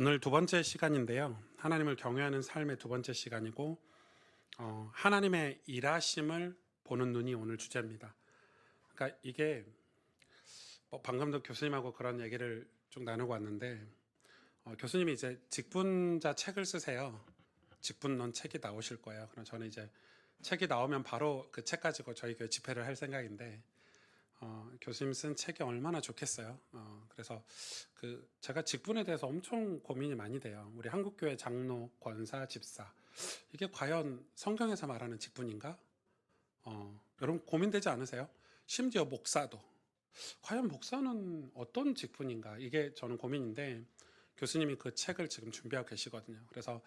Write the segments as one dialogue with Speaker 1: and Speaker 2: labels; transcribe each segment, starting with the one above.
Speaker 1: 오늘 두 번째 시간인데요. 하나님을 경외하는 삶의 두 번째 시간이고, 하나님의 일하심을 보는 눈이 오늘 주제입니다. 그러니까 이게 방금도 교수님하고 그런 얘기를 좀 나누고 왔는데, 교수님이 이제 직분자 책을 쓰세요. 직분론 책이 나오실 거예요. 그럼 저는 이제 책이 나오면 바로 그 책 가지고 저희 교회 집회를 할 생각인데, 교수님 쓴 책이 얼마나 좋겠어요. 그래서 제가 직분에 대해서 엄청 고민이 많이 돼요. 우리 한국교회 장로, 권사, 집사, 이게 과연 성경에서 말하는 직분인가? 여러분 고민되지 않으세요? 심지어 목사도 과연 목사는 어떤 직분인가? 이게 저는 고민인데, 교수님이 그 책을 지금 준비하고 계시거든요. 그래서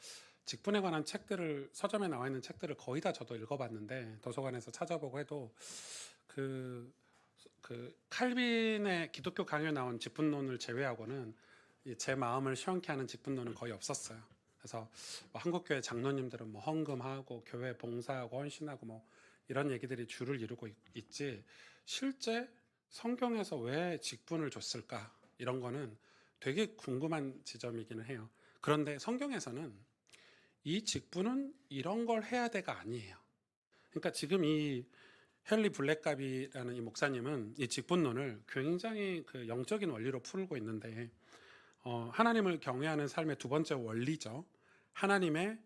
Speaker 1: 직분에 관한 책들을, 서점에 나와 있는 책들을 거의 다 저도 읽어봤는데, 도서관에서 찾아보고 해도 칼빈의 기독교 강요에 나온 직분론을 제외하고는 제 마음을 시원케 하는 직분론은 거의 없었어요. 그래서 한국교회 장로님들은 헌금하고 교회 봉사하고 헌신하고 이런 얘기들이 주를 이루고 있지, 실제 성경에서 왜 직분을 줬을까, 이런 거는 되게 궁금한 지점이기는 해요. 그런데 성경에서는 이 직분은 이런 걸 해야 돼가 아니에요. 그러니까 지금 이 헨리 블랙갑이라는 이 목사님은 이 직분론을 굉장히 영적인 원리로 풀고 있는데, 하나님을 경외하는 삶의 두 번째 원리죠. 하나님의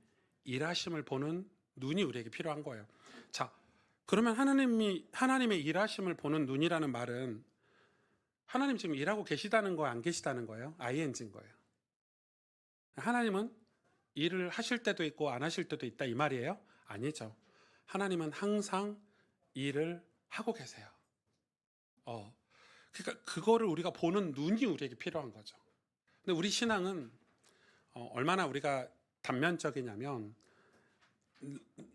Speaker 1: 일하심을 보는 눈이 우리에게 필요한 거예요. 자, 그러면 하나님의 일하심을 보는 눈이라는 말은 하나님 지금 일하고 계시다는 거예요, 안 계시다는 거예요? ing인 거예요. 하나님은 일을 하실 때도 있고 안 하실 때도 있다, 이 말이에요? 아니죠. 하나님은 항상 일을 하고 계세요. 그러니까 그거를 우리가 보는 눈이 우리에게 필요한 거죠. 근데 우리 신앙은 얼마나 우리가 단면적이냐면,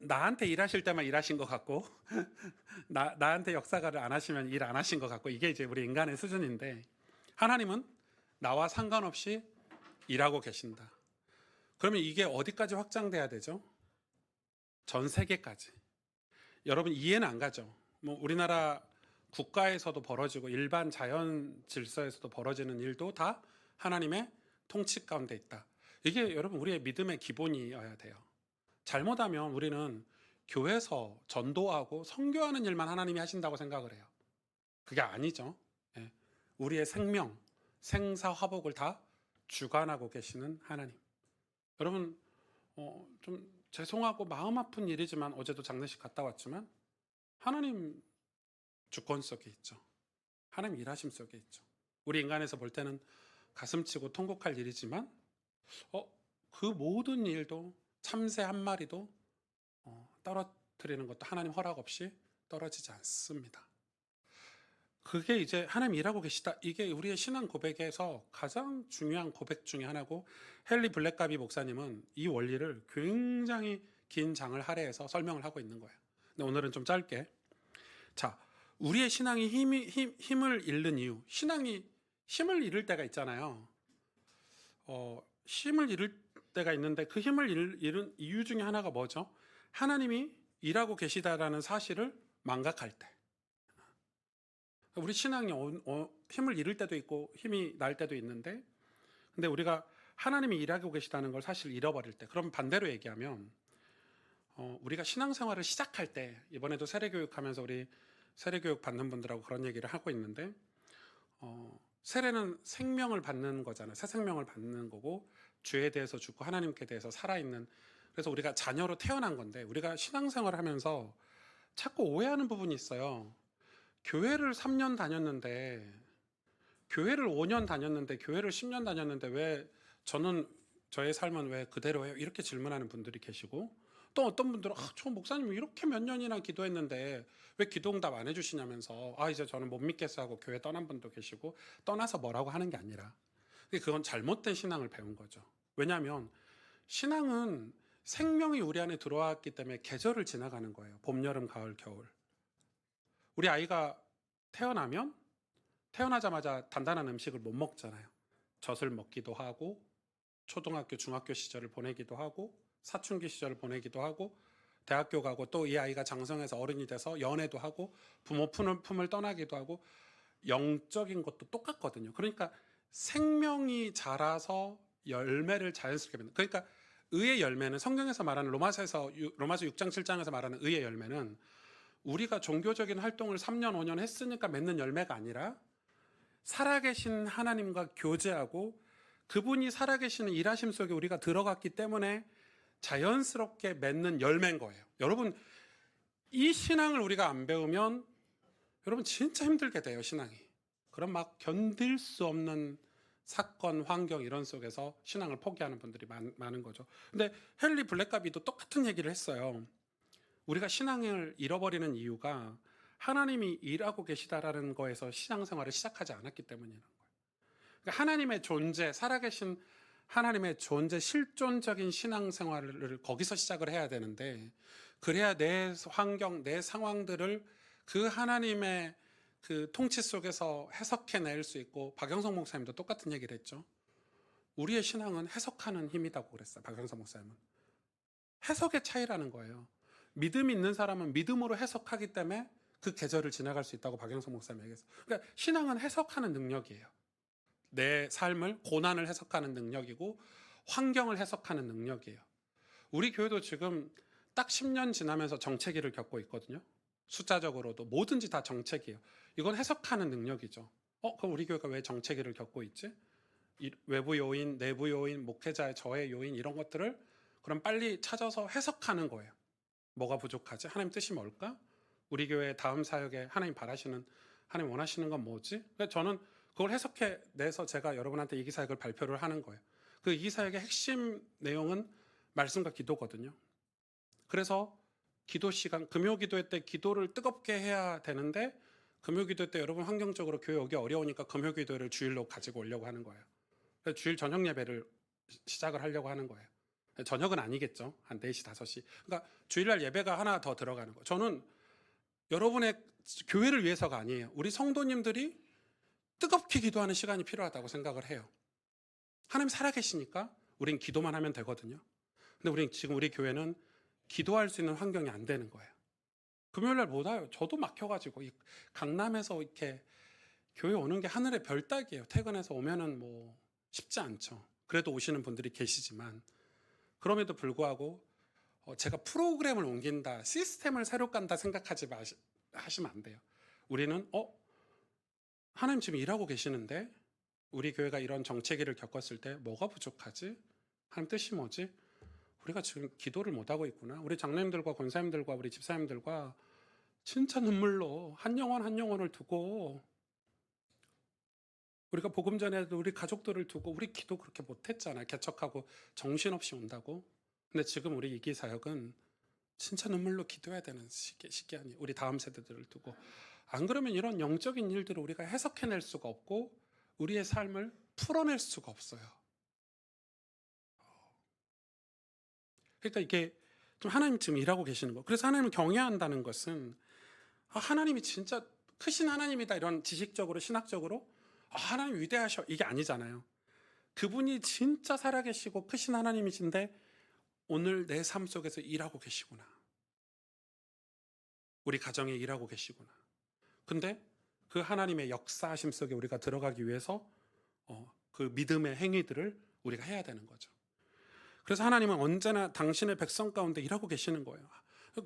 Speaker 1: 나한테 일하실 때만 일하신 것 같고 나한테 역사가를 안 하시면 일 안 하신 것 같고, 이게 이제 우리 인간의 수준인데, 하나님은 나와 상관없이 일하고 계신다. 그러면 이게 어디까지 확장돼야 되죠? 전 세계까지. 여러분 이해는 안 가죠? 우리나라 국가에서도 벌어지고 일반 자연 질서에서도 벌어지는 일도 다 하나님의 통치 가운데 있다. 이게 여러분 우리의 믿음의 기본이어야 돼요. 잘못하면 우리는 교회에서 전도하고 선교하는 일만 하나님이 하신다고 생각을 해요. 그게 아니죠. 예. 우리의 생명, 생사화복을 다 주관하고 계시는 하나님. 여러분, 좀 죄송하고 마음 아픈 일이지만, 어제도 장례식 갔다 왔지만 하나님 주권 속에 있죠. 하나님 일하심 속에 있죠. 우리 인간에서 볼 때는 가슴치고 통곡할 일이지만, 그 모든 일도, 참새 한 마리도 떨어뜨리는 것도 하나님 허락 없이 떨어지지 않습니다. 그게 이제 하나님 일하고 계시다, 이게 우리의 신앙 고백에서 가장 중요한 고백 중에 하나고, 헨리 블랙가비 목사님은 이 원리를 굉장히 긴 장을 할애해서 설명을 하고 있는 거예요. 근데 오늘은 좀 짧게. 자, 우리의 신앙이 힘을 잃는 이유, 신앙이 힘을 잃을 때가 있잖아요. 힘을 잃을 때가 있는데, 그 힘을 잃은 이유 중에 하나가 뭐죠? 하나님이 일하고 계시다라는 사실을 망각할 때. 우리 신앙이 힘을 잃을 때도 있고 힘이 날 때도 있는데, 근데 우리가 하나님이 일하고 계시다는 걸 사실 잃어버릴 때, 그럼 반대로 얘기하면, 우리가 신앙생활을 시작할 때, 이번에도 세례교육하면서 우리 세례교육 받는 분들하고 그런 얘기를 하고 있는데, 세례는 생명을 받는 거잖아요. 새 생명을 받는 거고, 죄에 대해서 죽고 하나님께 대해서 살아있는, 그래서 우리가 자녀로 태어난 건데, 우리가 신앙생활을 하면서 자꾸 오해하는 부분이 있어요. 교회를 3년 다녔는데, 교회를 5년 다녔는데, 교회를 10년 다녔는데 왜 저의 삶은 왜 그대로예요? 이렇게 질문하는 분들이 계시고, 또 어떤 분들은 저 목사님 이렇게 몇 년이나 기도했는데 왜 기도응답 안 해주시냐면서, 이제 저는 못 믿겠어 하고 교회 떠난 분도 계시고, 떠나서 뭐라고 하는 게 아니라 그건 잘못된 신앙을 배운 거죠. 왜냐하면 신앙은 생명이 우리 안에 들어왔기 때문에 계절을 지나가는 거예요. 봄, 여름, 가을, 겨울. 우리 아이가 태어나자마자 단단한 음식을 못 먹잖아요. 젖을 먹기도 하고, 초등학교, 중학교 시절을 보내기도 하고, 사춘기 시절을 보내기도 하고, 대학교 가고, 또 이 아이가 장성해서 어른이 돼서 연애도 하고, 부모 품을 떠나기도 하고, 영적인 것도 똑같거든요. 그러니까 생명이 자라서 열매를 자연스럽게 맺는. 그러니까 의의 열매는 성경에서 말하는 로마서 6장 7장에서 말하는 의의 열매는 우리가 종교적인 활동을 3년 5년 했으니까 맺는 열매가 아니라 살아계신 하나님과 교제하고 그분이 살아계시는 일하심 속에 우리가 들어갔기 때문에 자연스럽게 맺는 열매인 거예요. 여러분, 이 신앙을 우리가 안 배우면 여러분 진짜 힘들게 돼요, 신앙이. 그럼 막 견딜 수 없는 사건, 환경 이런 속에서 신앙을 포기하는 분들이 많은 거죠. 근데 헨리 블랙가비도 똑같은 얘기를 했어요. 우리가 신앙을 잃어버리는 이유가 하나님이 일하고 계시다라는 거에서 신앙생활을 시작하지 않았기 때문이라는 거예요. 그러니까 하나님의 존재, 살아계신 하나님의 존재, 실존적인 신앙생활을 거기서 시작을 해야 되는데, 그래야 내 환경, 내 상황들을 그 하나님의 그 통치 속에서 해석해낼 수 있고, 박영성 목사님도 똑같은 얘기를 했죠. 우리의 신앙은 해석하는 힘이라고 그랬어요. 박영성 목사님은. 해석의 차이라는 거예요. 믿음이 있는 사람은 믿음으로 해석하기 때문에 그 계절을 지나갈 수 있다고 박영성 목사님이 얘기했어요. 그러니까 신앙은 해석하는 능력이에요. 내 삶을, 고난을 해석하는 능력이고 환경을 해석하는 능력이에요. 우리 교회도 지금 딱 10년 지나면서 정체기를 겪고 있거든요. 숫자적으로도 뭐든지 다 정체기예요. 이건 해석하는 능력이죠. 그럼 우리 교회가 왜 정체기를 겪고 있지? 외부 요인, 내부 요인, 목회자의 저의 요인 이런 것들을 그럼 빨리 찾아서 해석하는 거예요. 뭐가 부족하지? 하나님 뜻이 뭘까? 우리 교회 다음 사역에 하나님 바라시는, 하나님 원하시는 건 뭐지? 저는 그걸 해석해 내서 제가 여러분한테 이기사역을 발표를 하는 거예요. 그 이기사역의 핵심 내용은 말씀과 기도거든요. 그래서 기도 시간, 금요기도회 때 기도를 뜨겁게 해야 되는데 금요기도 때 여러분 환경적으로 교회 오기 어려우니까 금요기도회를 주일로 가지고 오려고 하는 거예요. 그래서 주일 저녁 예배를 시작을 하려고 하는 거예요. 저녁은 아니겠죠. 한 4시, 5시. 그러니까 주일날 예배가 하나 더 들어가는 거예요. 저는 여러분의 교회를 위해서가 아니에요. 우리 성도님들이 뜨겁게 기도하는 시간이 필요하다고 생각을 해요. 하나님 살아계시니까 우린 기도만 하면 되거든요. 근데 지금 우리 교회는 기도할 수 있는 환경이 안 되는 거예요. 금요일날 못 와요. 저도 막혀가지고 강남에서 이렇게 교회 오는 게 하늘의 별 따기예요. 퇴근해서 오면은 뭐 쉽지 않죠. 그래도 오시는 분들이 계시지만 그럼에도 불구하고 제가 프로그램을 옮긴다, 시스템을 새로 깐다 하시면 안 돼요. 우리는 하나님 지금 일하고 계시는데 우리 교회가 이런 정체기를 겪었을 때 뭐가 부족하지? 하나님 뜻이 뭐지? 우리가 지금 기도를 못하고 있구나. 우리 장로님들과 권사님들과 우리 집사님들과 진짜 눈물로 한 영혼 한 영혼을 두고 우리가 복음 전에도 우리 가족들을 두고 우리 기도 그렇게 못했잖아요. 개척하고 정신없이 온다고. 근데 지금 우리 이기 사역은 진짜 눈물로 기도해야 되는 시기 아니에요. 우리 다음 세대들을 두고. 안 그러면 이런 영적인 일들을 우리가 해석해낼 수가 없고 우리의 삶을 풀어낼 수가 없어요. 그러니까 이게 좀 하나님 지금 일하고 계시는 거. 그래서 하나님을 경외한다는 것은 하나님이 진짜 크신 하나님이다 이런 지식적으로 신학적으로 하나님 위대하셔 이게 아니잖아요. 그분이 진짜 살아계시고 크신 하나님이신데 오늘 내 삶 속에서 일하고 계시구나. 우리 가정에 일하고 계시구나. 근데 그 하나님의 역사하심 속에 우리가 들어가기 위해서 그 믿음의 행위들을 우리가 해야 되는 거죠. 그래서 하나님은 언제나 당신의 백성 가운데 일하고 계시는 거예요.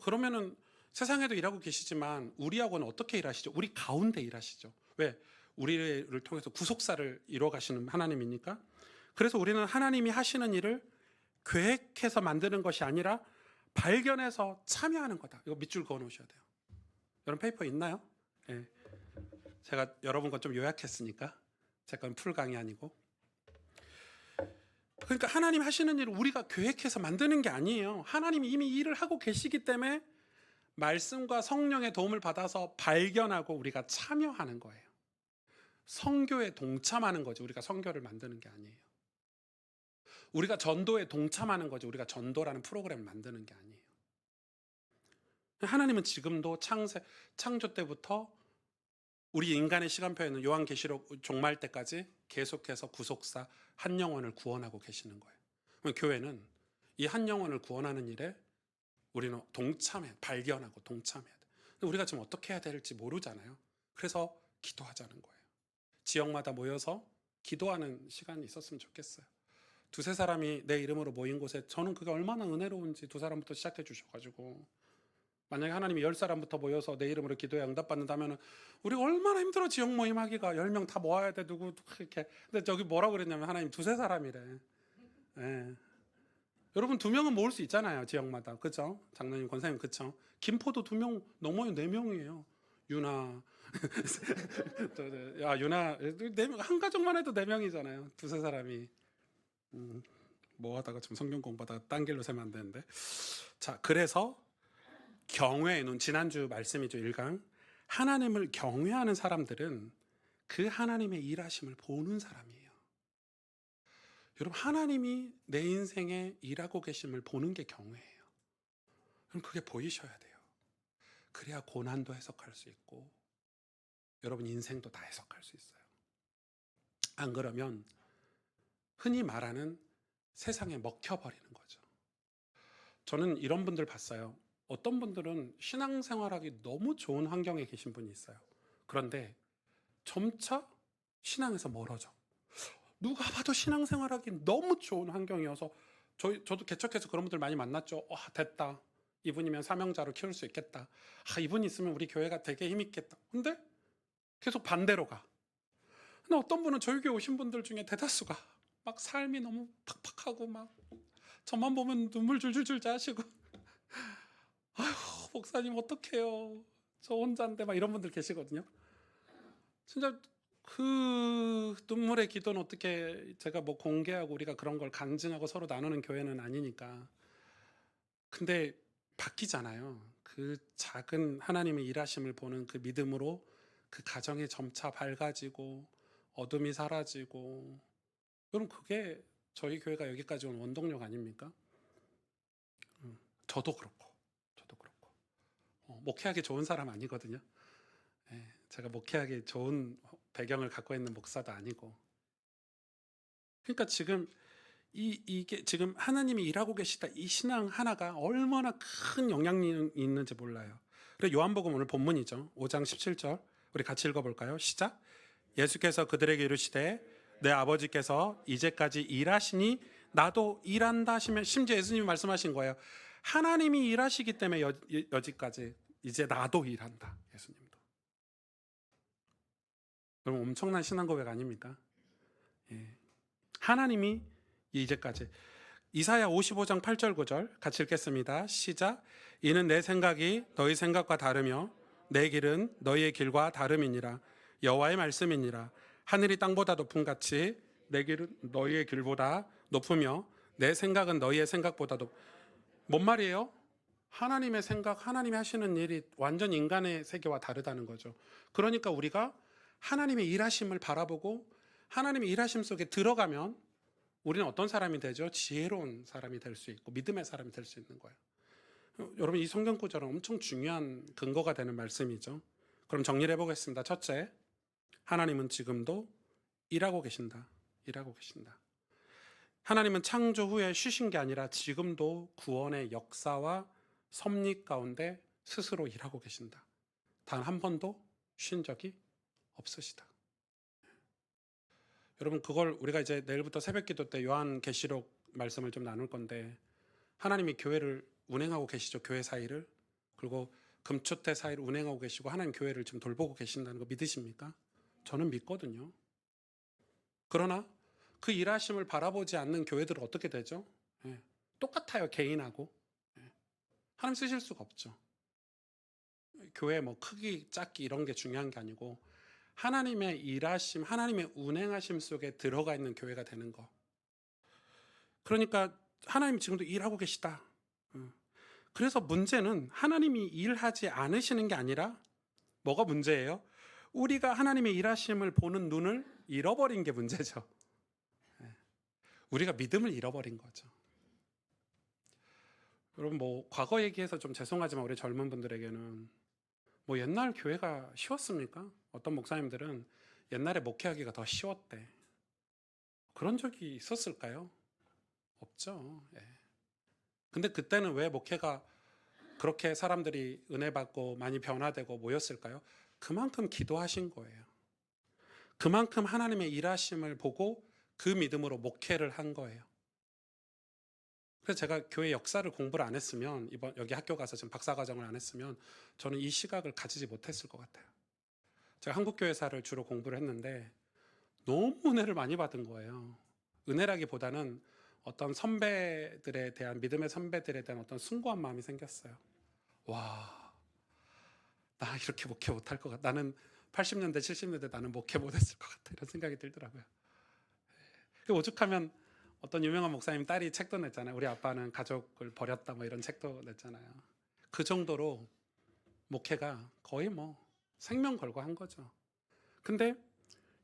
Speaker 1: 그러면은 세상에도 일하고 계시지만 우리하고는 어떻게 일하시죠? 우리 가운데 일하시죠. 왜? 우리를 통해서 구속사를 이루어 가시는 하나님이니까. 그래서 우리는 하나님이 하시는 일을 계획해서 만드는 것이 아니라 발견해서 참여하는 거다. 이거 밑줄 그어 놓으셔야 돼요. 여러분 페이퍼 있나요? 네. 제가 여러분 건 좀 요약했으니까 제 건 풀 강의 아니고. 그러니까 하나님 하시는 일을 우리가 계획해서 만드는 게 아니에요. 하나님이 이미 일을 하고 계시기 때문에 말씀과 성령의 도움을 받아서 발견하고 우리가 참여하는 거예요. 선교에 동참하는 거지 우리가 선교를 만드는 게 아니에요. 우리가 전도에 동참하는 거지 우리가 전도라는 프로그램을 만드는 게 아니에요. 하나님은 지금도 창조 때부터 우리 인간의 시간표에는 요한계시록 종말 때까지 계속해서 구속사 한 영혼을 구원하고 계시는 거예요. 그럼 교회는 이 한 영혼을 구원하는 일에 우리는 발견하고 동참해야 돼. 근데 우리가 지금 어떻게 해야 될지 모르잖아요. 그래서 기도하자는 거예요. 지역마다 모여서 기도하는 시간이 있었으면 좋겠어요. 두세 사람이 내 이름으로 모인 곳에 저는 그게 얼마나 은혜로운지 두 사람부터 시작해 주셔가지고 만약에 하나님이 10사람부터 모여서 내 이름으로 기도에 응답받는다면 우리가 얼마나 힘들어. 지역 모임 하기가 10명 다 모아야 돼. 누구 이렇게. 근데 저기 뭐라고 그랬냐면 하나님 두세 사람이래. 예. 여러분 2명은 모을 수 있잖아요. 지역마다. 그죠? 장로님, 권사님, 그쵸? 김포도 2명 넘어요. 4명이에요. 유나. 야, 유나. 한 가족만 해도 4명이잖아요. 두세 사람이. 뭐 하다가 좀 성경 공부하다가 딴 길로 세면 안 되는데. 자, 그래서 경외의 눈, 지난주 말씀이죠. 1강. 하나님을 경외하는 사람들은 그 하나님의 일하심을 보는 사람이에요. 여러분, 하나님이 내 인생에 일하고 계심을 보는 게 경외예요. 그럼 그게 보이셔야 돼요. 그래야 고난도 해석할 수 있고 여러분 인생도 다 해석할 수 있어요. 안 그러면 흔히 말하는 세상에 먹혀버리는 거죠. 저는 이런 분들 봤어요. 어떤 분들은 신앙생활하기 너무 좋은 환경에 계신 분이 있어요. 그런데 점차 신앙에서 멀어져. 누가 봐도 신앙생활하기 너무 좋은 환경이어서 저도 개척해서 그런 분들 많이 만났죠. 와, 됐다. 이분이면 사명자로 키울 수 있겠다. 이분이 있으면 우리 교회가 되게 힘있겠다. 근데 계속 반대로 가. 근데 어떤 분은 저희 교회 오신 분들 중에 대다수가 막 삶이 너무 팍팍하고 막 저만 보면 눈물 줄줄줄 짜시고 아휴 목사님 어떡해요. 저 혼자인데 막 이런 분들 계시거든요. 진짜 그 눈물의 기도는 어떻게 제가 뭐 공개하고 우리가 그런 걸 간증하고 서로 나누는 교회는 아니니까. 근데 바뀌잖아요. 그 작은 하나님의 일하심을 보는 그 믿음으로 그 가정이 점차 밝아지고 어둠이 사라지고 여러분 그게 저희 교회가 여기까지 온 원동력 아닙니까? 저도 그렇고 목회하기 좋은 사람 아니거든요. 제가 목회하기 좋은 배경을 갖고 있는 목사도 아니고. 그러니까 지금 이게 지금 하나님이 일하고 계시다 이 신앙 하나가 얼마나 큰 영향력이 있는지 몰라요. 그리고 요한복음 오늘 본문이죠. 5장 17절 우리 같이 읽어볼까요? 시작. 예수께서 그들에게 이르시되 내 아버지께서 이제까지 일하시니 나도 일한다 하시면 심지어 예수님이 말씀하신 거예요. 하나님이 일하시기 때문에 여지까지 이제 나도 일한다. 예수님도. 여러분 엄청난 신앙 고백 아닙니까? 예. 하나님이 이제까지. 이사야 55장 8절 9절 같이 읽겠습니다. 시작. 이는 내 생각이 너희 생각과 다르며 내 길은 너희의 길과 다름이니라. 여호와의 말씀이니라. 하늘이 땅보다 높음 같이 내 길은 너희의 길보다 높으며 내 생각은 너희의 생각보다 뭔 말이에요? 하나님의 생각, 하나님이 하시는 일이 완전 인간의 세계와 다르다는 거죠. 그러니까 우리가 하나님의 일하심을 바라보고 하나님의 일하심 속에 들어가면 우리는 어떤 사람이 되죠? 지혜로운 사람이 될 수 있고 믿음의 사람이 될 수 있는 거예요. 여러분 이 성경 구절은 엄청 중요한 근거가 되는 말씀이죠. 그럼 정리를 해보겠습니다. 첫째, 하나님은 지금도 일하고 계신다. 일하고 계신다. 하나님은 창조 후에 쉬신 게 아니라 지금도 구원의 역사와 섭리 가운데 스스로 일하고 계신다. 단 한 번도 쉰 적이 없으시다. 여러분 그걸 우리가 이제 내일부터 새벽기도 때 요한계시록 말씀을 좀 나눌 건데 하나님이 교회를 운행하고 계시죠. 교회 사이를. 그리고 금초대 사이를 운행하고 계시고 하나님 교회를 지금 돌보고 계신다는 거 믿으십니까? 저는 믿거든요. 그러나 그 일하심을 바라보지 않는 교회들은 어떻게 되죠? 똑같아요. 개인하고. 하나님 쓰실 수가 없죠. 교회 뭐 크기 작기 이런 게 중요한 게 아니고 하나님의 일하심, 하나님의 운행하심 속에 들어가 있는 교회가 되는 거. 그러니까 하나님 지금도 일하고 계시다. 그래서 문제는 하나님이 일하지 않으시는 게 아니라 뭐가 문제예요? 우리가 하나님의 일하심을 보는 눈을 잃어버린 게 문제죠. 우리가 믿음을 잃어버린 거죠. 여러분 뭐 과거 얘기해서 좀 죄송하지만 우리 젊은 분들에게는 뭐 옛날 교회가 쉬웠습니까? 어떤 목사님들은 옛날에 목회하기가 더 쉬웠대. 그런 적이 있었을까요? 없죠. 근데 그때는 왜 목회가 그렇게 사람들이 은혜 받고 많이 변화되고 모였을까요? 그만큼 기도하신 거예요. 그만큼 하나님의 일하심을 보고 그 믿음으로 목회를 한 거예요. 그래서 제가 교회 역사를 공부를 안 했으면, 이번 여기 학교 가서 지금 박사과정을 안 했으면 저는 이 시각을 가지지 못했을 것 같아요. 제가 한국교회사를 주로 공부를 했는데 너무 은혜를 많이 받은 거예요. 은혜라기보다는 어떤 선배들에 대한, 믿음의 선배들에 대한 어떤 숭고한 마음이 생겼어요. 와, 나 이렇게 목회 못할 것 같아. 나는 80년대 70년대 나는 목회 못했을 것 같아. 이런 생각이 들더라고요. 오죽하면 어떤 유명한 목사님 딸이 책도 냈잖아요. 우리 아빠는 가족을 버렸다, 뭐 이런 책도 냈잖아요. 그 정도로 목회가 거의 뭐 생명 걸고 한 거죠. 근데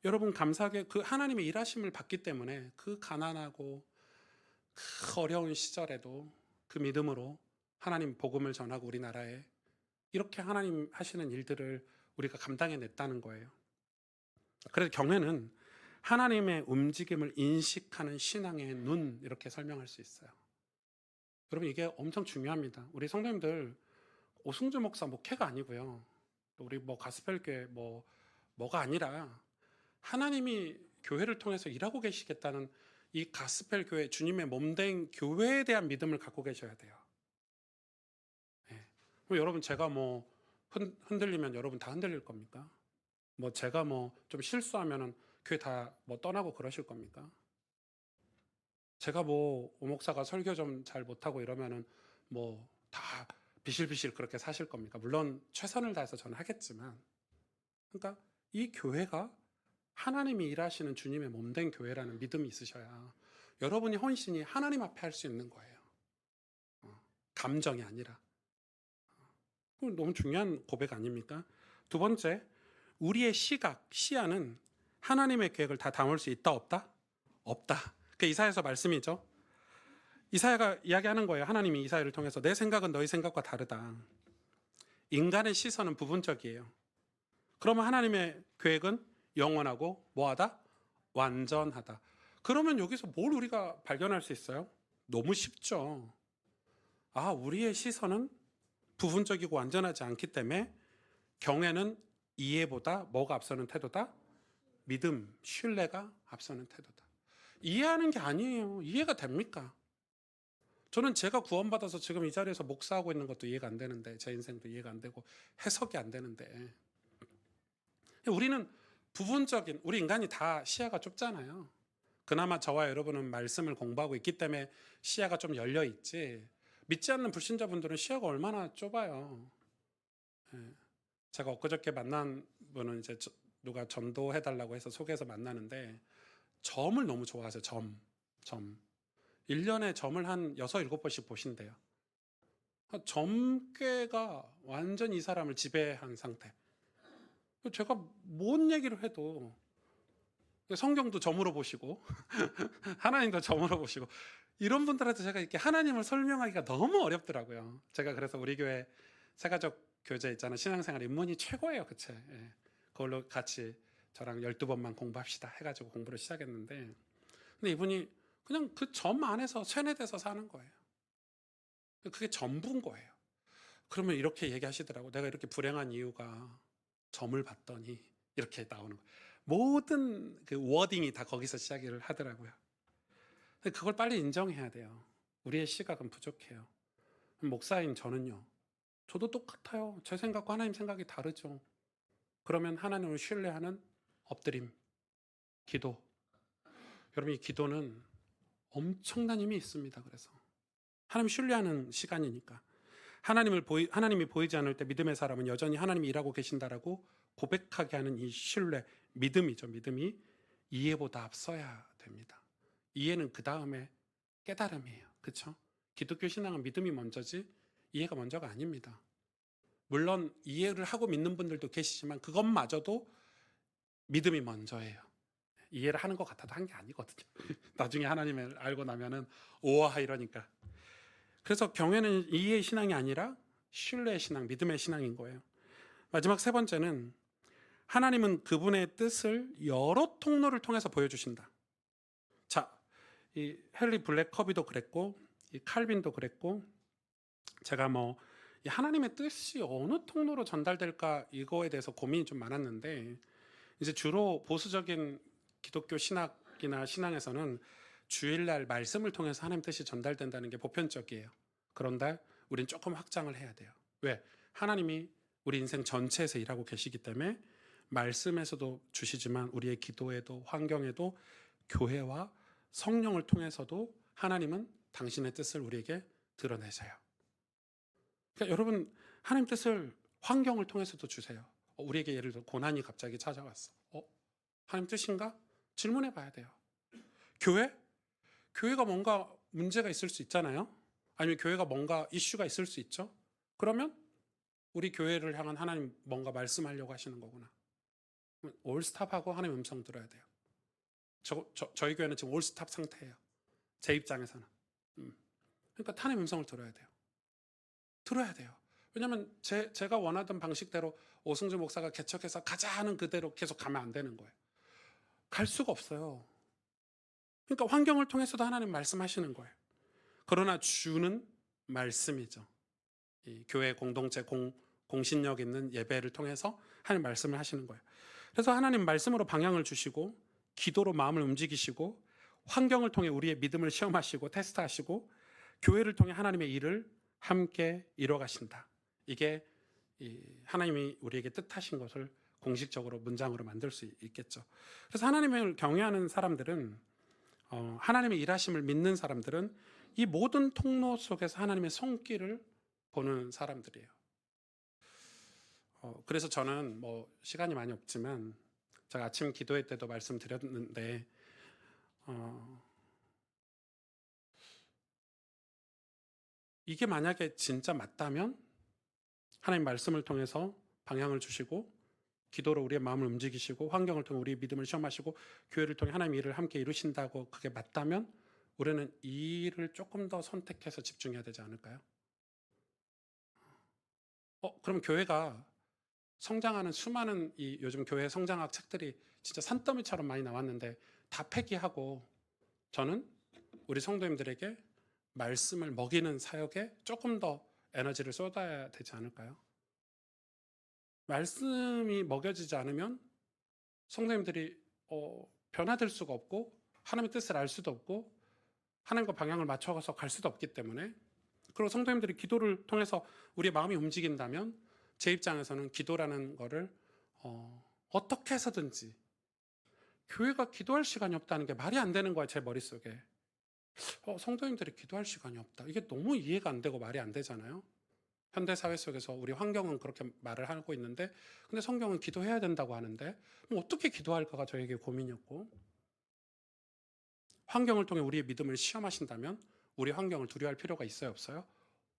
Speaker 1: 여러분, 감사하게 그 하나님의 일하심을 받기 때문에 그 가난하고 그 어려운 시절에도 그 믿음으로 하나님 복음을 전하고 우리나라에 이렇게 하나님 하시는 일들을 우리가 감당해냈다는 거예요. 그래서 경외는 하나님의 움직임을 인식하는 신앙의 눈, 이렇게 설명할 수 있어요. 여러분, 이게 엄청 중요합니다. 우리 성도님들, 오승주 목사 목회가 아니고요, 우리 뭐 가스펠교회 뭐가 아니라 하나님이 교회를 통해서 일하고 계시겠다는 이 가스펠 교회, 주님의 몸된 교회에 대한 믿음을 갖고 계셔야 돼요. 네. 그럼 여러분, 제가 뭐 흔들리면 여러분 다 흔들릴 겁니까? 뭐 제가 뭐 좀 실수하면은 교회 다 뭐 떠나고 그러실 겁니까? 제가 뭐 오목사가 설교 좀 잘 못하고 이러면은 뭐 다 비실비실 그렇게 사실 겁니까? 물론 최선을 다해서 저는 하겠지만, 그러니까 이 교회가 하나님이 일하시는 주님의 몸된 교회라는 믿음이 있으셔야 여러분이 헌신이 하나님 앞에 할 수 있는 거예요. 감정이 아니라. 그건 너무 중요한 고백 아닙니까? 두 번째, 우리의 시각, 시야는 하나님의 계획을 다 담을 수 있다, 없다? 없다. 그게 이사야서 말씀이죠. 이사야가 이야기하는 거예요. 하나님이 이사야를 통해서 내 생각은 너희 생각과 다르다. 인간의 시선은 부분적이에요. 그러면 하나님의 계획은 영원하고 뭐하다? 완전하다. 그러면 여기서 뭘 우리가 발견할 수 있어요? 너무 쉽죠. 아, 우리의 시선은 부분적이고 완전하지 않기 때문에 경외는 이해보다 뭐가 앞서는 태도다? 믿음, 신뢰가 앞서는 태도다. 이해하는 게 아니에요. 이해가 됩니까? 저는 제가 구원받아서 지금 이 자리에서 목사하고 있는 것도 이해가 안 되는데, 제 인생도 이해가 안 되고 해석이 안 되는데, 우리는 부분적인, 우리 인간이 다 시야가 좁잖아요. 그나마 저와 여러분은 말씀을 공부하고 있기 때문에 시야가 좀 열려 있지, 믿지 않는 불신자분들은 시야가 얼마나 좁아요. 제가 엊그저께 만난 분은 이제 누가 전도해달라고 해서 소개해서 만나는데 점을 너무 좋아하세요. 점. 1년에 점을 한 6, 7번씩 보신대요. 점괘가 완전 이 사람을 지배한 상태. 제가 뭔 얘기를 해도 성경도 점으로 보시고 하나님도 점으로 보시고, 이런 분들한테 제가 이렇게 하나님을 설명하기가 너무 어렵더라고요. 제가 그래서 우리 교회 세가족 교재 있잖아요. 신앙생활 입문이 최고예요. 그치? 예. 그걸로 같이 저랑 12번만 공부합시다 해가지고 공부를 시작했는데, 근데 이분이 그냥 그 점 안에서 세뇌돼서 사는 거예요. 그게 전부인 거예요. 그러면 이렇게 얘기하시더라고. 내가 이렇게 불행한 이유가 점을 봤더니 이렇게 나오는 거예요. 모든 그 워딩이 다 거기서 시작을 하더라고요. 근데 그걸 빨리 인정해야 돼요. 우리의 시각은 부족해요. 목사인 저는요, 저도 똑같아요. 제 생각과 하나님 생각이 다르죠. 그러면 하나님을 신뢰하는 엎드림, 기도. 여러분, 이 기도는 엄청난 힘이 있습니다. 그래서 하나님 신뢰하는 시간이니까. 하나님이 보이지 않을 때 믿음의 사람은 여전히 하나님이 일하고 계신다라고 고백하게 하는 이 신뢰, 믿음이죠. 믿음이 이해보다 앞서야 됩니다. 이해는 그 다음에 깨달음이에요. 그렇죠? 기독교 신앙은 믿음이 먼저지 이해가 먼저가 아닙니다. 물론 이해를 하고 믿는 분들도 계시지만 그것마저도 믿음이 먼저예요. 이해를 하는 것 같아도 한 게 아니거든요. 나중에 하나님을 알고 나면은 오와 이러니까. 그래서 경외는 이해의 신앙이 아니라 신뢰의 신앙, 믿음의 신앙인 거예요. 마지막 세 번째는 하나님은 그분의 뜻을 여러 통로를 통해서 보여주신다. 자, 이 헨리 블랙 커비도 그랬고, 이 칼빈도 그랬고, 제가 뭐 이 하나님의 뜻이 어느 통로로 전달될까 이거에 대해서 고민이 좀 많았는데, 이제 주로 보수적인 기독교 신학이나 신앙에서는 주일날 말씀을 통해서 하나님 뜻이 전달된다는 게 보편적이에요. 그런데 우린 조금 확장을 해야 돼요. 왜? 하나님이 우리 인생 전체에서 일하고 계시기 때문에 말씀에서도 주시지만 우리의 기도에도 환경에도 교회와 성령을 통해서도 하나님은 당신의 뜻을 우리에게 드러내세요. 그러니까 여러분 하나님 뜻을 환경을 통해서도 주세요. 우리에게 예를 들어 고난이 갑자기 찾아왔어. 하나님 뜻인가? 질문해 봐야 돼요. 교회? 교회가 뭔가 문제가 있을 수 있잖아요. 아니면 교회가 뭔가 이슈가 있을 수 있죠. 그러면 우리 교회를 향한 하나님 뭔가 말씀하려고 하시는 거구나. 올스탑하고 하나님 음성 들어야 돼요. 저희 교회는 지금 올스탑 상태예요. 제 입장에서는. 그러니까 하나님 음성을 들어야 돼요. 들어야 돼요. 왜냐하면 제가 원하던 방식대로 오승주 목사가 개척해서 가자 하는 그대로 계속 가면 안 되는 거예요. 갈 수가 없어요. 그러니까 환경을 통해서도 하나님 말씀하시는 거예요. 그러나 주는 말씀이죠. 이 교회 공동체 공신력 있는 예배를 통해서 하나님 말씀을 하시는 거예요. 그래서 하나님 말씀으로 방향을 주시고 기도로 마음을 움직이시고 환경을 통해 우리의 믿음을 시험하시고 테스트하시고 교회를 통해 하나님의 일을 함께 이뤄가신다. 이게 하나님이 우리에게 뜻하신 것을 공식적으로 문장으로 만들 수 있겠죠. 그래서 하나님을 경외하는 사람들은 하나님의 일하심을 믿는 사람들은 이 모든 통로 속에서 하나님의 손길을 보는 사람들이에요. 그래서 저는 시간이 많이 없지만 제가 아침 기도회 때도 말씀드렸는데 이게 만약에 진짜 맞다면 하나님 말씀을 통해서 방향을 주시고 기도로 우리의 마음을 움직이시고 환경을 통해 우리의 믿음을 시험하시고 교회를 통해 하나님의 일을 함께 이루신다고 그게 맞다면 우리는 이 일을 조금 더 선택해서 집중해야 되지 않을까요? 그럼 교회가 성장하는 수많은 이 요즘 교회 성장학 책들이 진짜 산더미처럼 많이 나왔는데 다 폐기하고 저는 우리 성도님들에게 말씀을 먹이는 사역에 조금 더 에너지를 쏟아야 되지 않을까요? 말씀이 먹여지지 않으면 성도님들이 변화될 수가 없고 하나님의 뜻을 알 수도 없고 하나님과 방향을 맞춰가서 갈 수도 없기 때문에 그리고 성도님들이 기도를 통해서 우리의 마음이 움직인다면 제 입장에서는 기도라는 거를 어떻게 해서든지 교회가 기도할 시간이 없다는 게 말이 안 되는 거야 제 머릿속에. 성도님들이 기도할 시간이 없다. 이게 너무 이해가 안 되고 말이 안 되잖아요. 현대 사회 속에서 우리 환경은 그렇게 말을 하고 있는데 근데 성경은 기도해야 된다고 하는데 어떻게 기도할까가 저에게 고민이었고 환경을 통해 우리의 믿음을 시험하신다면 우리 환경을 두려워할 필요가 있어요 없어요?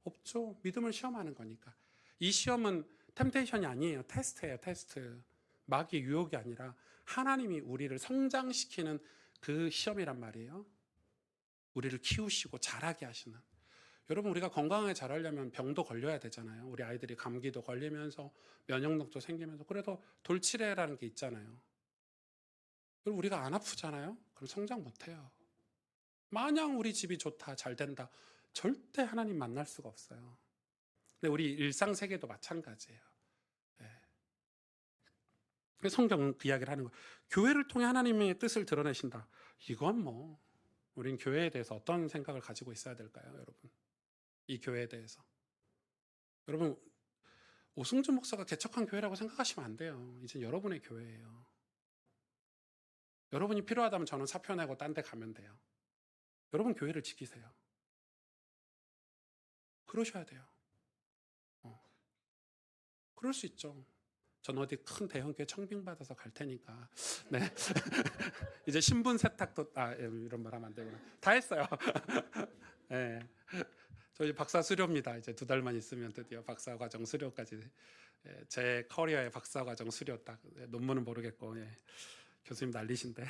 Speaker 1: 없죠. 믿음을 시험하는 거니까. 이 시험은 템테이션이 아니에요. 테스트예요. 테스트. 마귀 유혹이 아니라 하나님이 우리를 성장시키는 그 시험이란 말이에요. 우리를 키우시고 자라게 하시는. 여러분 우리가 건강하게 자라려면 병도 걸려야 되잖아요. 우리 아이들이 감기도 걸리면서 면역력도 생기면서 그래도 돌치레라는 게 있잖아요. 그리고 우리가 안 아프잖아요. 그럼 성장 못해요. 마냥 우리 집이 좋다 잘 된다 절대 하나님 만날 수가 없어요. 근데 우리 일상 세계도 마찬가지예요. 네. 성경은 그 이야기를 하는 거예요. 교회를 통해 하나님의 뜻을 드러내신다. 이건 우린 교회에 대해서 어떤 생각을 가지고 있어야 될까요, 여러분? 이 교회에 대해서. 여러분, 오승주 목사가 개척한 교회라고 생각하시면 안 돼요. 이제 여러분의 교회예요. 여러분이 필요하다면 저는 사표 내고 딴 데 가면 돼요. 여러분 교회를 지키세요. 그러셔야 돼요. 그럴 수 있죠. 전 어디 큰 대형교회 청빙받아서 갈 테니까. 네. 이제 신분 세탁도, 이런 말 하면 안 되구나. 다 했어요. 네. 저희 박사 수료입니다. 이제 2달만 있으면 드디어 박사 과정 수료까지. 제 커리어의 박사 과정 수료 딱. 논문은 모르겠고, 교수님 난리신데.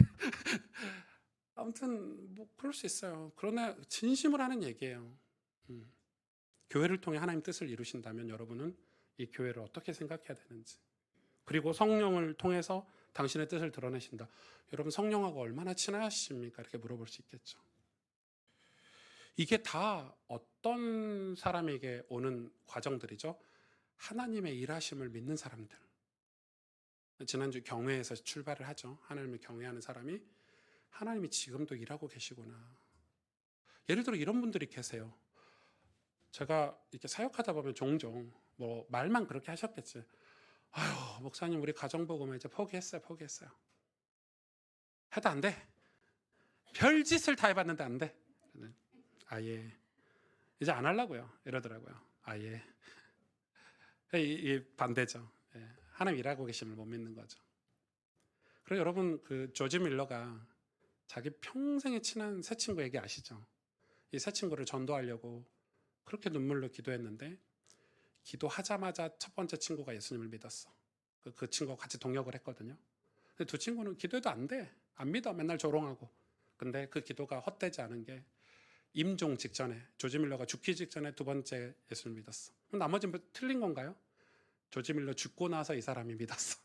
Speaker 1: 아무튼, 그럴 수 있어요. 그러나 진심으로 하는 얘기예요. 교회를 통해 하나님 뜻을 이루신다면 여러분은 이 교회를 어떻게 생각해야 되는지. 그리고 성령을 통해서 당신의 뜻을 드러내신다. 여러분 성령하고 얼마나 친하십니까? 이렇게 물어볼 수 있겠죠. 이게 다 어떤 사람에게 오는 과정들이죠. 하나님의 일하심을 믿는 사람들. 지난주 경외에서 출발을 하죠. 하나님을 경외하는 사람이 하나님이 지금도 일하고 계시구나. 예를 들어 이런 분들이 계세요. 제가 이렇게 사역하다 보면 종종 뭐 말만 그렇게 하셨겠지. 아유, 목사님 우리 가정복음을 이제 포기했어요. 해도 안 돼. 별짓을 다 해봤는데 안 돼. 아예 이제 안 하려고요. 이러더라고요. 아예 이 반대죠. 예. 하나님 일하고 계심을 못 믿는 거죠. 그리고 여러분 그 조지 밀러가 자기 평생에 친한 새 친구 얘기 아시죠? 이 새 친구를 전도하려고 그렇게 눈물로 기도했는데 기도하자마자 첫 번째 친구가 예수님을 믿었어. 그 친구가 같이 동역을 했거든요. 근데 두 친구는 기도해도 안 돼. 안 믿어. 맨날 조롱하고. 근데 그 기도가 헛되지 않은 게 임종 직전에 조지 밀러가 죽기 직전에 두 번째 예수를 믿었어. 그럼 나머지는 틀린 건가요? 조지 밀러 죽고 나서 이 사람이 믿었어.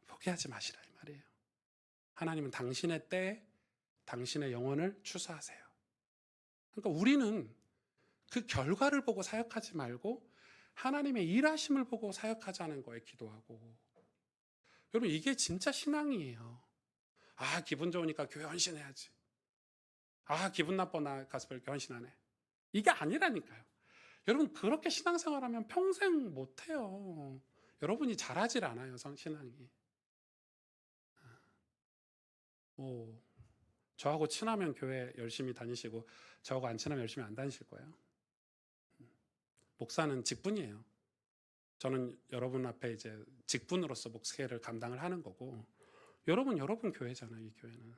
Speaker 1: 포기하지 마시라 이 말이에요. 하나님은 당신의 때에 당신의 영혼을 추수하세요. 그러니까 우리는 그 결과를 보고 사역하지 말고 하나님의 일하심을 보고 사역하자는 거에 기도하고. 여러분 이게 진짜 신앙이에요. 아 기분 좋으니까 교회 헌신해야지. 아 기분 나빠 나 가서 별 헌신하네. 이게 아니라니까요. 여러분 그렇게 신앙생활하면 평생 못해요. 여러분이 잘하질 않아요 신앙이. 오, 저하고 친하면 교회 열심히 다니시고 저하고 안 친하면 열심히 안 다니실 거예요. 목사는 직분이에요. 저는 여러분 앞에 이제 직분으로서 목회를 감당을 하는 거고 여러분 교회잖아요. 이 교회는.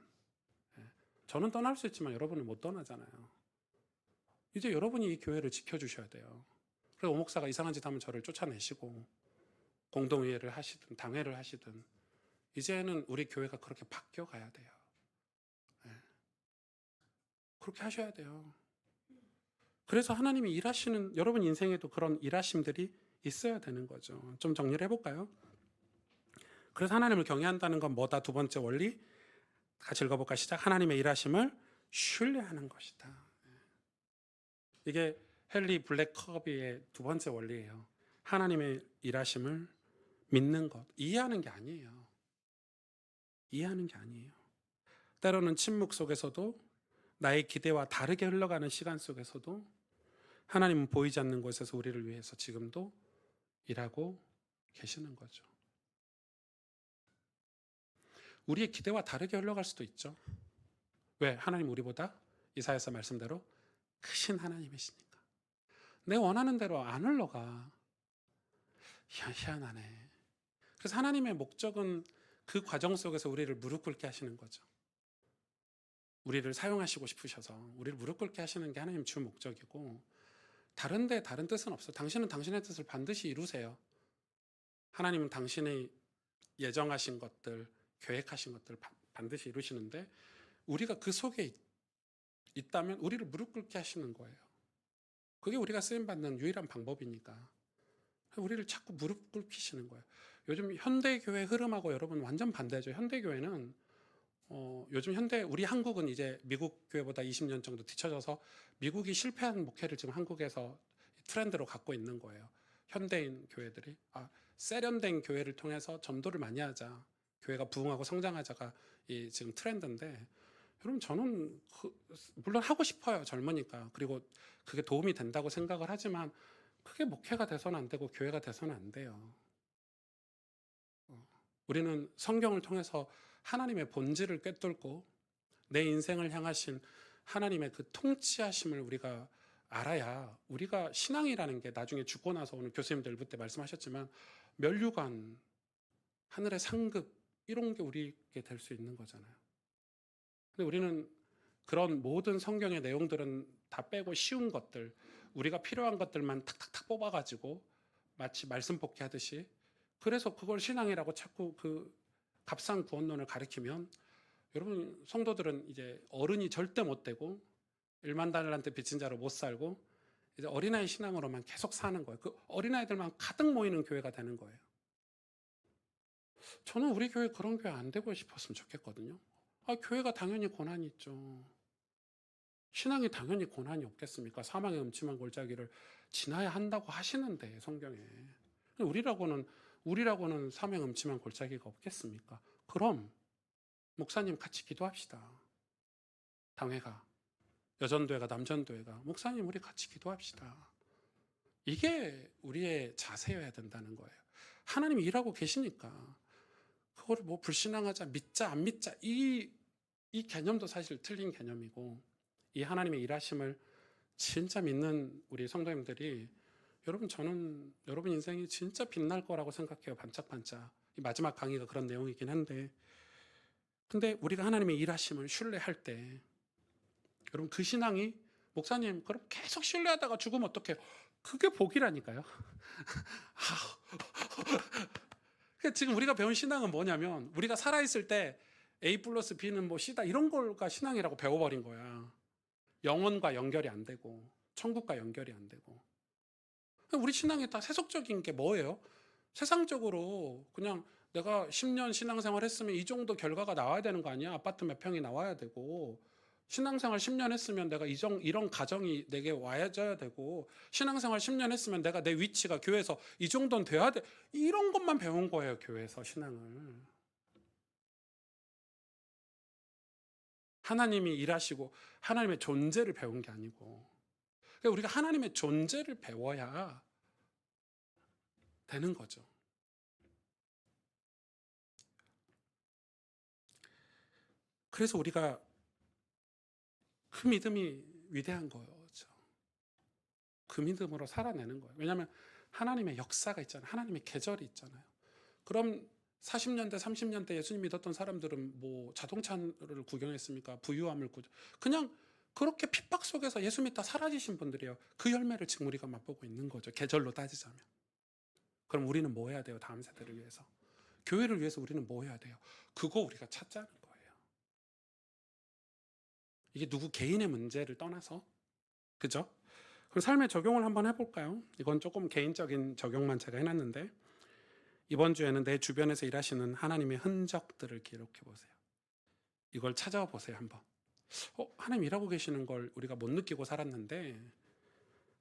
Speaker 1: 예. 저는 떠날 수 있지만 여러분은 못 떠나잖아요. 이제 여러분이 이 교회를 지켜주셔야 돼요. 그래서 오 목사가 이상한 짓 하면 저를 쫓아내시고 공동회의를 하시든 당회를 하시든 이제는 우리 교회가 그렇게 바뀌어 가야 돼요. 예. 그렇게 하셔야 돼요. 그래서 하나님이 일하시는 여러분 인생에도 그런 일하심들이 있어야 되는 거죠. 좀 정리를 해볼까요? 그래서 하나님을 경외한다는 건 뭐다? 두 번째 원리 같이 읽어볼까? 시작. 하나님의 일하심을 신뢰하는 것이다. 이게 헨리 블랙커비의 두 번째 원리예요. 하나님의 일하심을 믿는 것. 이해하는 게 아니에요. 이해하는 게 아니에요. 때로는 침묵 속에서도 나의 기대와 다르게 흘러가는 시간 속에서도 하나님은 보이지 않는 곳에서 우리를 위해서 지금도 일하고 계시는 거죠. 우리의 기대와 다르게 흘러갈 수도 있죠. 왜? 하나님 우리보다 이사야서 말씀대로 크신 하나님이시니까. 내 원하는 대로 안 흘러가. 희한하네. 그래서 하나님의 목적은 그 과정 속에서 우리를 무릎 꿇게 하시는 거죠. 우리를 사용하시고 싶으셔서 우리를 무릎 꿇게 하시는 게 하나님 주 목적이고 다른데 다른 뜻은 없어요. 당신은 당신의 뜻을 반드시 이루세요. 하나님은 당신의 예정하신 것들, 계획하신 것들 반드시 이루시는데 우리가 그 속에 있다면 우리를 무릎 꿇게 하시는 거예요. 그게 우리가 쓰임받는 유일한 방법이니까 우리를 자꾸 무릎 꿇히시는 거예요. 요즘 현대교회 흐름하고 여러분 완전 반대죠. 현대교회는 요즘 우리 한국은 이제 미국 교회보다 20년 정도 뒤쳐져서 미국이 실패한 목회를 지금 한국에서 트렌드로 갖고 있는 거예요. 현대인 교회들이 세련된 교회를 통해서 전도를 많이 하자, 교회가 부흥하고 성장하자가 지금 트렌드인데 여러분 저는 물론 하고 싶어요. 젊으니까. 그리고 그게 도움이 된다고 생각을 하지만 그게 목회가 돼서는 안 되고 교회가 돼서는 안 돼요. 우리는 성경을 통해서 하나님의 본질을 꿰뚫고 내 인생을 향하신 하나님의 그 통치하심을 우리가 알아야 우리가 신앙이라는 게 나중에 죽고 나서 오늘 교수님들 그때 말씀하셨지만 면류관, 하늘의 상급 이런 게 우리에게 될 수 있는 거잖아요. 근데 우리는 그런 모든 성경의 내용들은 다 빼고 쉬운 것들, 우리가 필요한 것들만 탁탁탁 뽑아가지고 마치 말씀 복귀하듯이 그래서 그걸 신앙이라고 자꾸 그 값상 구원론을 가리키면 여러분 성도들은 이제 어른이 절대 못 되고 1만 달란트 빚진 자로 못 살고 이제 어린아이 신앙으로만 계속 사는 거예요. 그 어린아이들만 가득 모이는 교회가 되는 거예요. 저는 우리 교회 그런 교회 안 되고 싶었으면 좋겠거든요. 교회가 당연히 고난이 있죠. 신앙이 당연히 고난이 없겠습니까? 사망의 음침한 골짜기를 지나야 한다고 하시는데 성경에 우리라고는 사망의 음침한 골짜기가 없겠습니까? 그럼 목사님 같이 기도합시다. 당회가, 여전도회가, 남전도회가, 목사님 우리 같이 기도합시다. 이게 우리의 자세여야 된다는 거예요. 하나님이 일하고 계시니까 그거를 뭐 불신앙하자, 믿자, 안 믿자, 이 개념도 사실 틀린 개념이고, 이 하나님의 일하심을 진짜 믿는 우리 성도님들이, 여러분, 저는 여러분 인생이 진짜 빛날 거라고 생각해요. 반짝반짝. 이 마지막 강의가 그런 내용이긴 한데, 근데 우리가 하나님의 일하심을 신뢰할 때, 여러분 그 신앙이, 목사님 그럼 계속 신뢰하다가 죽으면 어떡해요? 그게 복이라니까요. 그러니까 지금 우리가 배운 신앙은 뭐냐면, 우리가 살아있을 때 A 플러스 B는 뭐 C다 이런 걸가 신앙이라고 배워버린 거야. 영혼과 연결이 안 되고 천국과 연결이 안 되고. 우리 신앙이 다 세속적인 게 뭐예요? 세상적으로 그냥 내가 10년 신앙생활 했으면 이 정도 결과가 나와야 되는 거 아니야? 아파트 몇 평이 나와야 되고, 신앙생활 10년 했으면 내가 이런 가정이 내게 와야져야 되고, 신앙생활 10년 했으면 내가 내 위치가 교회에서 이 정도는 돼야 돼. 이런 것만 배운 거예요, 교회에서 신앙을. 하나님이 일하시고 하나님의 존재를 배운 게 아니고, 그러니까 우리가 하나님의 존재를 배워야 되는 거죠. 그래서 우리가 그 믿음이 위대한 거죠. 그 믿음으로 살아내는 거예요. 왜냐하면 하나님의 역사가 있잖아요. 하나님의 계절이 있잖아요. 그럼 40년대, 30년대 예수님 믿었던 사람들은 뭐 자동차를 구경했습니까? 부유함을 그냥 그렇게 핍박 속에서 예수 믿다 사라지신 분들이에요. 그 열매를 지금 우리가 맛보고 있는 거죠. 계절로 따지자면. 그럼 우리는 뭐 해야 돼요? 다음 세대를 위해서. 교회를 위해서 우리는 뭐 해야 돼요? 그거 우리가 찾자는 거예요. 이게 누구 개인의 문제를 떠나서, 그죠? 그럼 삶의 적용을 한번 해볼까요? 이건 조금 개인적인 적용만 제가 해놨는데, 이번 주에는 내 주변에서 일하시는 하나님의 흔적들을 기록해 보세요. 이걸 찾아와 보세요, 한번. 하나님 일하고 계시는 걸 우리가 못 느끼고 살았는데,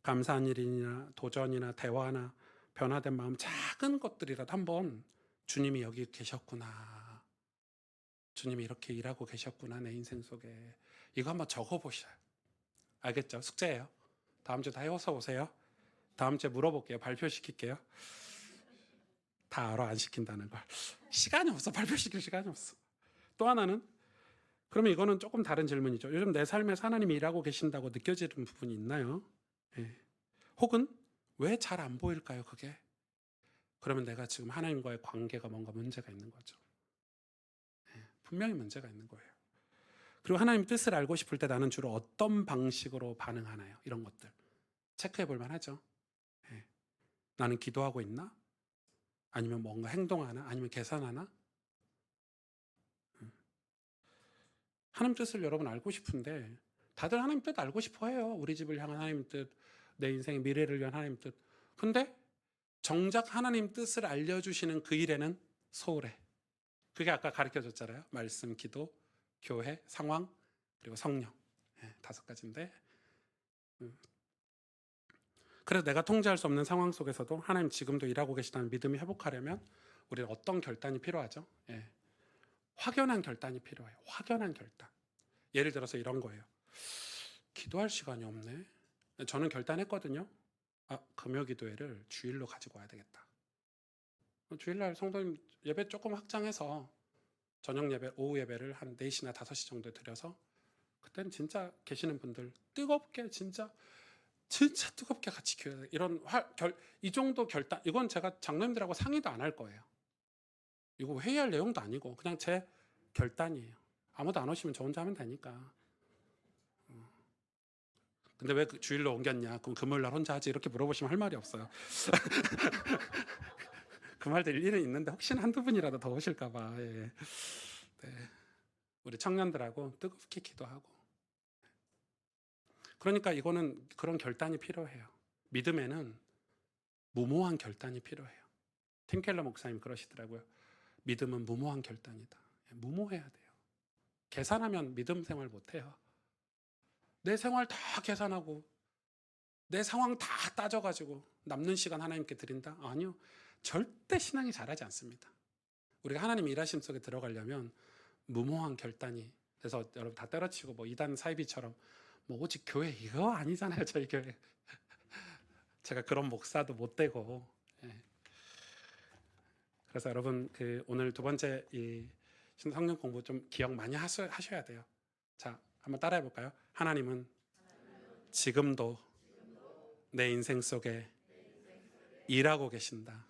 Speaker 1: 감사한 일이나 도전이나 대화나 변화된 마음, 작은 것들이라도 한번, 주님이 여기 계셨구나, 주님이 이렇게 일하고 계셨구나, 내 인생 속에, 이거 한번 적어보셔요. 알겠죠? 숙제예요. 다음 주 다 해서 오세요. 다음 주에 물어볼게요. 발표시킬게요. 다 알아, 안 시킨다는 걸. 시간이 없어. 발표시킬 시간이 없어. 또 하나는, 그러면 이거는 조금 다른 질문이죠. 요즘 내 삶에서 하나님이 일하고 계신다고 느껴지는 부분이 있나요? 예. 혹은 왜 잘 안 보일까요, 그게? 그러면 내가 지금 하나님과의 관계가 뭔가 문제가 있는 거죠. 예. 분명히 문제가 있는 거예요. 그리고 하나님 뜻을 알고 싶을 때 나는 주로 어떤 방식으로 반응하나요? 이런 것들 체크해 볼 만하죠. 예. 나는 기도하고 있나? 아니면 뭔가 행동하나? 아니면 계산하나? 하나님 뜻을 여러분 알고 싶은데, 다들 하나님 뜻 알고 싶어 해요. 우리 집을 향한 하나님 뜻, 내 인생의 미래를 위한 하나님 뜻. 근데 정작 하나님 뜻을 알려주시는 그 일에는 소홀해. 그게 아까 가르쳐줬잖아요. 말씀, 기도, 교회, 상황, 그리고 성령. 5가지인데, 그래서 내가 통제할 수 없는 상황 속에서도 하나님 지금도 일하고 계시다는 믿음이 회복하려면 우리는 어떤 결단이 필요하죠? 확연한 결단이 필요해요. 확연한 결단. 예를 들어서 이런 거예요. 기도할 시간이 없네. 저는 결단했거든요. 금요기도회를 주일로 가지고 와야 되겠다. 주일날 성도님 예배 조금 확장해서 저녁 예배, 오후 예배를 한 4시나 5시 정도에 드려서, 그때는 진짜 계시는 분들 뜨겁게, 진짜 뜨겁게 같이 교회, 이 정도 결단, 이건 제가 장로님들하고 상의도 안 할 거예요. 이거 회의할 내용도 아니고 그냥 제 결단이에요. 아무도 안 오시면 저 혼자 하면 되니까. 근데 왜 주일로 옮겼냐? 그럼 금요일 날 혼자 하지? 이렇게 물어보시면 할 말이 없어요. 그 말도 일리는 있는데 혹시나 한두 분이라도 더 오실까 봐. 네. 우리 청년들하고 뜨겁게 기도하고. 그러니까 이거는 그런 결단이 필요해요. 믿음에는 무모한 결단이 필요해요. 팀 켈러 목사님 그러시더라고요. 믿음은 무모한 결단이다. 무모해야 돼요. 계산하면 믿음 생활 못해요. 내 생활 다 계산하고 내 상황 다 따져가지고 남는 시간 하나님께 드린다? 아니요. 절대 신앙이 자라지 않습니다. 우리가 하나님 일하심 속에 들어가려면 무모한 결단이 그래서 여러분 다 때려치고 뭐 이단 사이비처럼 뭐 오직 교회 이거 아니잖아요. 저희 교회 제가 그런 목사도 못 되고. 예. 그래서 여러분 그 오늘 두 번째 이 성경 공부 좀 기억 많이 하셔야 돼요. 자, 한번 따라해 볼까요? 하나님은 지금도 내 인생 속에 일하고 계신다.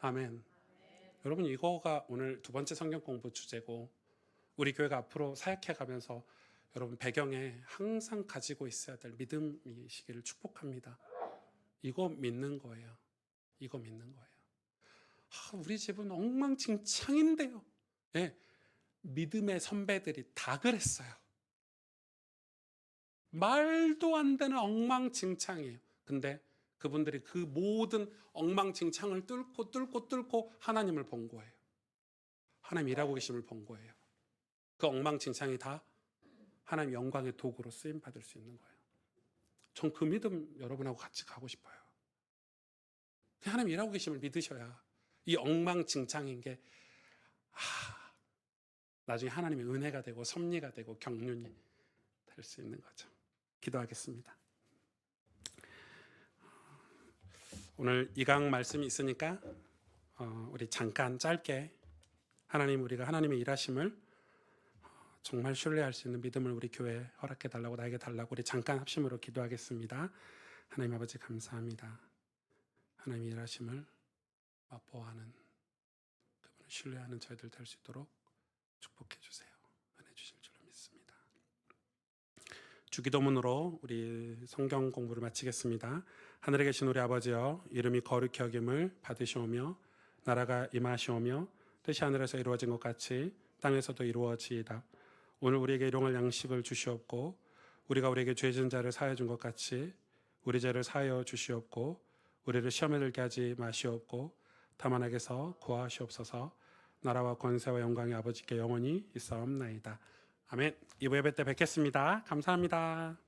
Speaker 1: 아멘. 여러분 이거가 오늘 두 번째 성경 공부 주제고 우리 교회가 앞으로 사역해 가면서 여러분 배경에 항상 가지고 있어야 될 믿음이시기를 축복합니다. 이거 믿는 거예요. 이거 믿는 거예요. 우리 집은 엉망진창인데요. 예, 믿음의 선배들이 다 그랬어요. 말도 안 되는 엉망진창이에요. 근데 그분들이 그 모든 엉망진창을 뚫고 하나님을 본 거예요. 하나님 일하고 계심을 본 거예요. 그 엉망진창이 다 하나님 영광의 도구로 쓰임 받을 수 있는 거예요. 전 그 믿음 여러분하고 같이 가고 싶어요. 하나님 일하고 계심을 믿으셔야 이 엉망진창인 게 나중에 하나님의 은혜가 되고 섭리가 되고 경륜이 될 수 있는 거죠. 기도하겠습니다. 오늘 이강 말씀이 있으니까 우리 잠깐 짧게 하나님 우리가 하나님의 일하심을 정말 신뢰할 수 있는 믿음을 우리 교회에 허락해 달라고 나에게 달라고 우리 잠깐 합심으로 기도하겠습니다. 하나님 아버지 감사합니다. 하나님의 일하심을 맛보아하는 그분을 신뢰하는 저희들 될 수 있도록 축복해 주세요. 은혜 주실 줄로 믿습니다. 주기도문으로 우리 성경 공부를 마치겠습니다. 하늘에 계신 우리 아버지여 이름이 거룩히 여김을 받으시오며 나라가 임하시오며 뜻이 하늘에서 이루어진 것 같이 땅에서도 이루어지이다. 오늘 우리에게 일용할 양식을 주시옵고 우리가 우리에게 죄 지은 자를 사하여 준 것 같이 우리 죄를 사하여 주시옵고 우리를 시험에 들게 하지 마시옵고 다만 악에서 구하시옵소서. 나라와 권세와 영광이 아버지께 영원히 있사옵나이다. 아멘. 이부 예배 때 뵙겠습니다. 감사합니다.